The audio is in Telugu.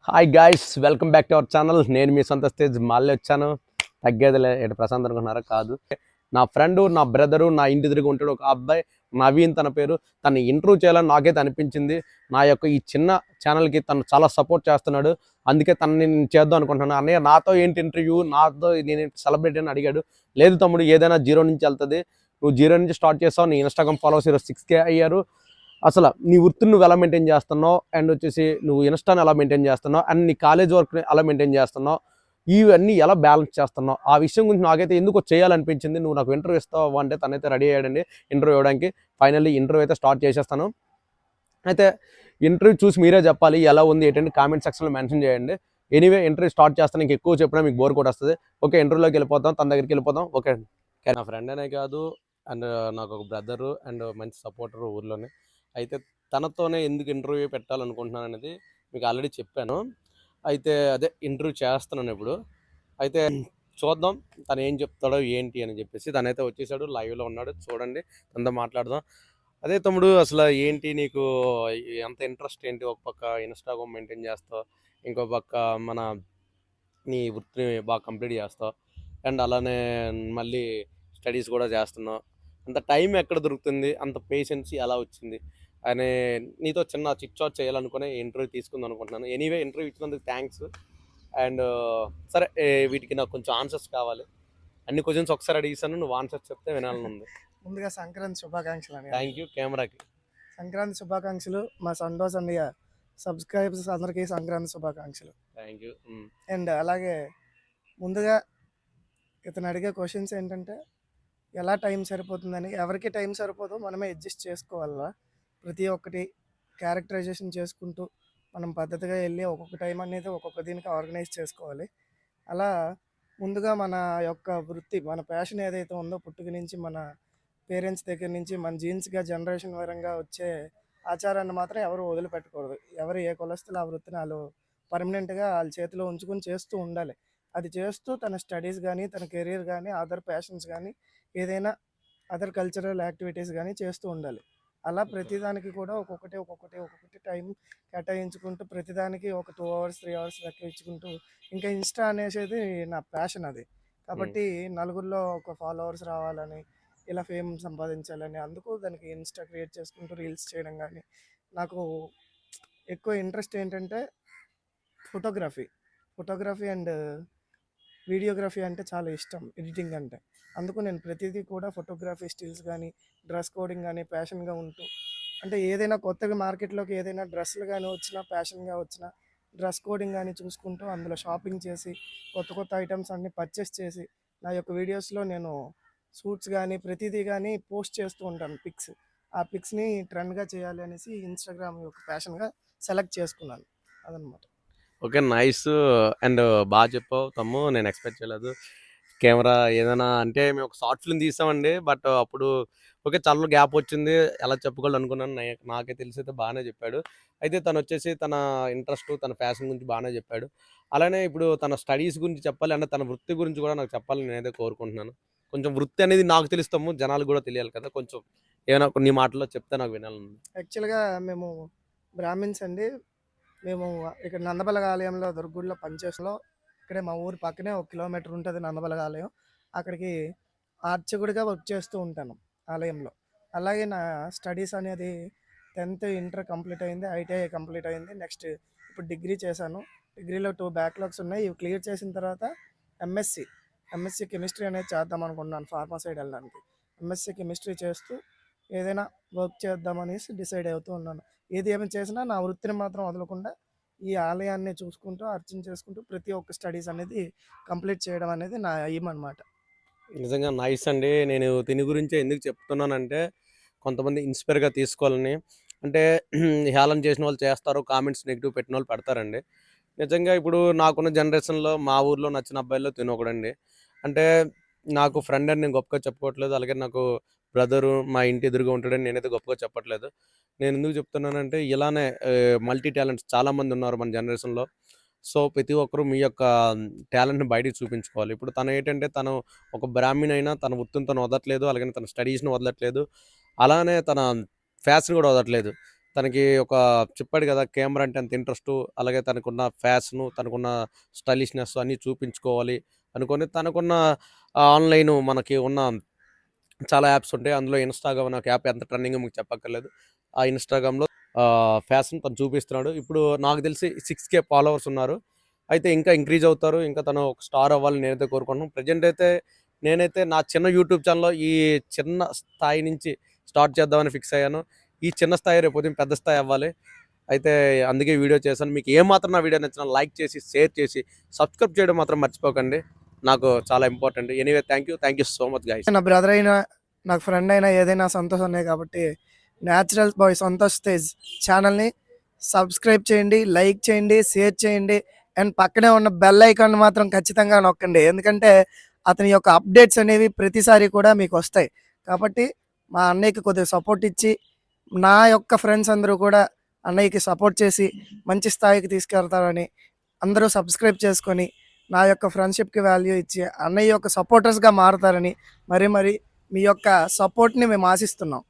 Hi guys, welcome back to our channel. నేను మీ సొంత స్టేజ్ మళ్ళీ వచ్చాను. తగ్గేదిలే, ఎటు ప్రశాంత్ అనుకున్నారా? కాదు, నా ఫ్రెండు, నా బ్రదరు, నా ఇంటి తిరిగి ఉంటాడు ఒక అబ్బాయి, నవీన్ తన పేరు. తను ఇంటర్వ్యూ చేయాలని నాకైతే అనిపించింది. నా యొక్క ఈ చిన్న ఛానల్కి తను చాలా సపోర్ట్ చేస్తున్నాడు. అందుకే తనని నేను చేద్దాం అనుకుంటున్నాను. అన్నయ్య నాతో ఏంటి ఇంటర్వ్యూ, నాతో నేను సెలబ్రిటీ అని అడిగాడు. లేదు తమ్ముడు, ఏదైనా జీరో నుంచి వెళ్తుంది. నువ్వు జీరో నుంచి స్టార్ట్ చేస్తావు. నీ ఇన్స్టాగ్రామ్ ఫాలోవర్స్ ఈరోజు 6K అయ్యారు. అసలు నీ వృత్తిని నువ్వు ఎలా మెయింటైన్ చేస్తున్నావు, అండ్ వచ్చేసి నువ్వు ఇన్స్టాని ఎలా మెయింటైన్ చేస్తున్నావు, అండ్ నీ కాలేజ్ వర్క్ని ఎలా మెయింటైన్ చేస్తున్నావు, ఇవన్నీ ఎలా బ్యాలెన్స్ చేస్తున్నావు, ఆ విషయం గురించి నాకైతే ఎందుకో చేయాలనిపించింది. నువ్వు నాకు ఇంటర్వ్యూ ఇస్తావు అంటే తనైతే రెడీ అయ్యాడండి ఇంటర్వ్యూ ఇవ్వడానికి. ఫైనల్లీ ఇంటర్వ్యూ అయితే స్టార్ట్ చేసేస్తాను. అయితే ఇంటర్వ్యూ చూసి మీరే చెప్పాలి ఎలా ఉంది ఏంటంటే కామెంట్ సెక్షన్లో మెన్షన్ చేయండి. ఎనీవే ఇంటర్వ్యూ స్టార్ట్ చేస్తాను. ఇంక ఎక్కువ చెప్పినా మీకు బోర్ కూడా వస్తుంది. ఓకే, ఇంటర్వ్యూలోకి వెళ్ళిపోతాం, తన దగ్గరికి వెళ్ళిపోతాం. ఓకే, నా ఫ్రెండ్ అనే కాదు, అండ్ నాకు ఒక బ్రదరు అండ్ మంచి సపోర్టర్ ఊర్లోనే. అయితే తనతోనే ఎందుకు ఇంటర్వ్యూ పెట్టాలనుకుంటున్నాను అనేది మీకు ఆల్రెడీ చెప్పాను. అయితే అదే ఇంటర్వ్యూ చేస్తున్నాను ఇప్పుడు. అయితే చూద్దాం తను ఏం చెప్తాడో ఏంటి అని చెప్పేసి. తనైతే వచ్చేసాడు, లైవ్లో ఉన్నాడు, చూడండి, తనతో మాట్లాడదాం. అదే తమ్ముడు, అసలు ఏంటి నీకు ఎంత ఇంట్రెస్ట్ ఏంటి? ఒక పక్క ఇన్స్టాగ్రామ్ మెయింటైన్ చేస్తావు, ఇంకో పక్క మన నీ వృత్తిని బాగా కంప్లీట్ చేస్తావు, అండ్ అలానే మళ్ళీ స్టడీస్ కూడా చేస్తున్నావు. అంత టైం ఎక్కడ దొరుకుతుంది, అంత పేషెన్సీ ఎలా వచ్చింది అని నీతో చిన్న చిట్ చాట్ చేయాలనుకునే ఇంటర్వ్యూ తీసుకుందాం అనుకుంటున్నాను. ఎనీవే ఇంటర్వ్యూ ఇచ్చినందుకు థ్యాంక్స్. అండ్ సరే, వీటికి నాకు కొంచెం ఆన్సర్స్ కావాలి. అన్ని క్వశ్చన్స్ ఒకసారి అడిగిస్తాను, నువ్వు ఆన్సర్స్ చెప్తే వినాలని ఉంది. ముందుగా సంక్రాంతి శుభాకాంక్షలు అని. Thank you. కెమెరాకి సంక్రాంతి శుభాకాంక్షలు. మా సండోస్ అన్నయ్య సబ్స్క్రైబర్స్ అందరికీ సంక్రాంతి శుభాకాంక్షలు. Thank you. అండ్ అలాగే ముందుగా ఇతను అడిగే క్వశ్చన్స్ ఏంటంటే ఎలా టైం సరిపోతుందని. ఎవరికి టైం సరిపోదో మనమే అడ్జస్ట్ చేసుకోవాలా. ప్రతి ఒక్కటి క్యారెక్టరైజేషన్ చేసుకుంటూ మనం పద్ధతిగా వెళ్ళి ఒక్కొక్క టైం అనేది ఒక్కొక్క దీనికి ఆర్గనైజ్ చేసుకోవాలి. అలా ముందుగా మన యొక్క వృత్తి, మన ప్యాషన్ ఏదైతే ఉందో పుట్టుక నుంచి మన పేరెంట్స్ దగ్గర నుంచి మన జీన్స్గా జనరేషన్ పరంగా వచ్చే ఆచారాన్ని మాత్రం ఎవరు వదిలిపెట్టకూడదు. ఎవరు ఏ కులస్తులు ఆ వృత్తిని వాళ్ళు పర్మనెంట్గా వాళ్ళ చేతిలో ఉంచుకొని చేస్తూ ఉండాలి. అది చేస్తూ తన స్టడీస్ కానీ, తన కెరీర్ కానీ, అదర్ ప్యాషన్స్ కానీ, ఏదైనా అదర్ కల్చరల్ యాక్టివిటీస్ కానీ చేస్తూ ఉండాలి. అలా ప్రతిదానికి కూడా ఒక్కొక్కటి టైం కేటాయించుకుంటూ ప్రతిదానికి ఒక 2 అవర్స్ 3 అవర్స్ లెక్క ఇచ్చుకుంటూ ఇంకా ఇన్స్టా అనేసేది నా ప్యాషన్ అది. కాబట్టి నలుగురిలో ఒక ఫాలోవర్స్ రావాలని, ఇలా ఫేమ్ సంపాదించాలని, అందుకు దానికి ఇన్స్టా క్రియేట్ చేసుకుంటూ రీల్స్ చేయడం కానీ, నాకు ఎక్కువ ఇంట్రెస్ట్ ఏంటంటే ఫోటోగ్రఫీ. ఫోటోగ్రఫీ అండ్ వీడియోగ్రఫీ అంటే చాలా ఇష్టం, ఎడిటింగ్ అంటే. అందుకు నేను ప్రతిదీ కూడా ఫోటోగ్రఫీ స్టిల్స్ కానీ, డ్రెస్ కోడింగ్ కానీ ప్యాషన్గా ఉంటూ, అంటే ఏదైనా కొత్తగా మార్కెట్లోకి ఏదైనా డ్రెస్సులు కానీ వచ్చినా, ప్యాషన్గా వచ్చిన డ్రెస్ కోడింగ్ కానీ చూసుకుంటూ అందులో షాపింగ్ చేసి కొత్త ఐటమ్స్ అన్నీ పర్చేస్ చేసి నా యొక్క వీడియోస్లో నేను సూట్స్ కానీ ప్రతిదీ కానీ పోస్ట్ చేస్తూ ఉంటాను పిక్స్. ఆ పిక్స్ని ట్రెండ్గా చేయాలి అనేసి ఇన్స్టాగ్రామ్ యొక్క ప్యాషన్గా సెలెక్ట్ చేసుకున్నాను. అదనమాట. Okay, nice. అండ్ బాగా చెప్పావు తమ్ము, నేను ఎక్స్పెక్ట్ చేయలేదు. కెమెరా ఏదైనా అంటే మేము ఒక షార్ట్ ఫిల్మ్ తీసామండి, బట్ అప్పుడు ఓకే చాలా గ్యాప్ వచ్చింది, ఎలా చెప్పుకోవాలి అనుకున్నాను. నాకే తెలిసి అయితే బాగానే చెప్పాడు. అయితే తను వచ్చేసి తన ఇంట్రెస్ట్, తన ప్యాషన్ గురించి బాగానే చెప్పాడు. అలానే ఇప్పుడు తన స్టడీస్ గురించి చెప్పాలి, అంటే తన వృత్తి గురించి కూడా నాకు చెప్పాలని నేనైతే కోరుకుంటున్నాను. కొంచెం వృత్తి అనేది నాకు తెలుస్తాము, జనాలు కూడా తెలియాలి కదా. కొంచెం ఏమైనా కొన్ని మాటల్లో చెప్తే నాకు వినాలని. యాక్చువల్గా మేము బ్రాహ్మిన్స్ అండి. మేము ఇక్కడ నందబలగ ఆలయంలో దుర్గుడిలో పనిచేస్తలో, ఇక్కడే మా ఊరి పక్కనే 1 కిలోమీటర్ ఉంటుంది నందబలగ ఆలయం. అక్కడికి అర్చకుడిగా వర్క్ చేస్తూ ఉంటాను ఆలయంలో. అలాగే నా స్టడీస్ అనేది 10th ఇంటర్ కంప్లీట్ అయింది, ఐటీఐ కంప్లీట్ అయింది. నెక్స్ట్ ఇప్పుడు డిగ్రీ చేశాను. డిగ్రీలో 2 బ్యాక్లాగ్స్ ఉన్నాయి. ఇవి క్లియర్ చేసిన తర్వాత ఎంఎస్సి కెమిస్ట్రీ అనేది చేద్దాం అనుకుంటున్నాను, ఫార్మా సైడ్ వెళ్ళడానికి. ఎంఎస్సి కెమిస్ట్రీ చేస్తూ ఏదైనా వర్క్ చేద్దామనేసి డిసైడ్ అవుతూ ఉన్నాను. ఏది ఏమైనా చేసినా నా వృత్తిని మాత్రం వదలకుండా ఈ ఆలయాన్ని చూసుకుంటూ, అర్చన చేసుకుంటూ ప్రతి ఒక్క స్టడీస్ అనేది కంప్లీట్ చేయడం అనేది నా ఎయిమ్ అనమాట. నిజంగా నైస్ అండి. నేను దీని గురించే ఎందుకు చెప్తున్నానంటే, కొంతమంది ఇన్స్పైర్‌గా తీసుకోవాలని. అంటే హేళన చేసిన వాళ్ళు చేస్తారు, కామెంట్స్ నెగెటివ్ పెట్టిన వాళ్ళు పెడతారండి. నిజంగా ఇప్పుడు నాకున్న జనరేషన్‌లో మా ఊర్లో నచ్చిన అబ్బాయిల్లో తిను ఒకడండి. అంటే నాకు ఫ్రెండ్ అని నేను గొప్పగా చెప్పుకోవట్లేదు. అలాగే నాకు బ్రదరు మా ఇంటి ఎదురుగా ఉంటాడని నేనైతే గొప్పగా చెప్పట్లేదు. నేను ఎందుకు చెప్తున్నానంటే ఇలానే మల్టీ టాలెంట్స్ చాలామంది ఉన్నారు మన జనరేషన్‌లో. సో, ప్రతి ఒక్కరు మీ యొక్క టాలెంట్‌ని బయటికి చూపించుకోవాలి. ఇప్పుడు తను ఏంటంటే తను ఒక బ్రాహ్మణి అయినా తన వృత్తిని తను వదలట్లేదు. అలాగని తన స్టడీస్‌ని వదలట్లేదు. అలానే తన ఫ్యాషన్ కూడా వదలట్లేదు. తనకి ఒక చెప్పాడు కదా కెమెరా అంటే అంత ఇంట్రెస్ట్, అలాగే తనకున్న ఫ్యాషను, తనకున్న స్టైలిష్‌నెస్ అన్నీ చూపించుకోవాలి అనుకోని తనకున్న ఆన్‌లైన్ మనకి ఉన్న చాలా యాప్స్ ఉంటాయి. అందులో ఇన్‌స్టాగ్రామ్ అనే ఒక యాప్ ఎంత ట్రెండింగో మీకు చెప్పక్కర్లేదు. ఆ ఇన్‌స్టాగ్రామ్‌లో ఫ్యాషన్ తను చూపిస్తున్నాడు. ఇప్పుడు నాకు తెలిసి 6,000 ఫాలోవర్స్ ఉన్నారు. అయితే ఇంకా ఇంక్రీజ్ అవుతారు. ఇంకా తను ఒక స్టార్ అవ్వాలని నేనైతే కోరుకుంటున్నాను. ప్రెజెంట్ అయితే నేనైతే నా చిన్న యూట్యూబ్ ఛానెల్‌లో ఈ చిన్న స్థాయి నుంచి స్టార్ట్ చేద్దామని ఫిక్స్ అయ్యాను. ఈ చిన్న స్థాయి రేపొద్దున పెద్ద స్థాయి అవ్వాలి. అయితే అందుకే వీడియో చేశాను. మీకు ఏమాత్రం నా వీడియో నచ్చినా లైక్ చేసి, షేర్ చేసి, సబ్స్క్రైబ్ చేయడం మాత్రం మర్చిపోకండి. నాకు చాలా important. Anyway thank you so much guys. నా బ్రదర్ అయినా నాకు ఫ్రెండ్ అయినా ఏదైనా సంతోషమే కాబట్టి న్యాచురల్ బాయ్ సంతోష్ తేజ్ ఛానల్ని సబ్స్క్రైబ్ చేయండి, లైక్ చేయండి, షేర్ చేయండి అండ్ పక్కనే ఉన్న బెల్ ఐకాన్ మాత్రం ఖచ్చితంగా నొక్కండి. ఎందుకంటే అతని యొక్క అప్డేట్స్ అనేవి ప్రతిసారి కూడా మీకు వస్తాయి. కాబట్టి మా అన్నయ్యకి కొద్దిగా సపోర్ట్ ఇచ్చి నా యొక్క ఫ్రెండ్స్ అందరూ కూడా అన్నయ్యకి సపోర్ట్ చేసి మంచి స్థాయికి తీసుకెళ్తారని అందరూ సబ్స్క్రైబ్ చేసుకొని నా యొక్క ఫ్రెండ్షిప్కి వాల్యూ ఇచ్చి అన్నయ్య యొక్క సపోర్టర్స్గా మారుతారని మరి మీ యొక్క సపోర్ట్ని మేము ఆశిస్తున్నాం.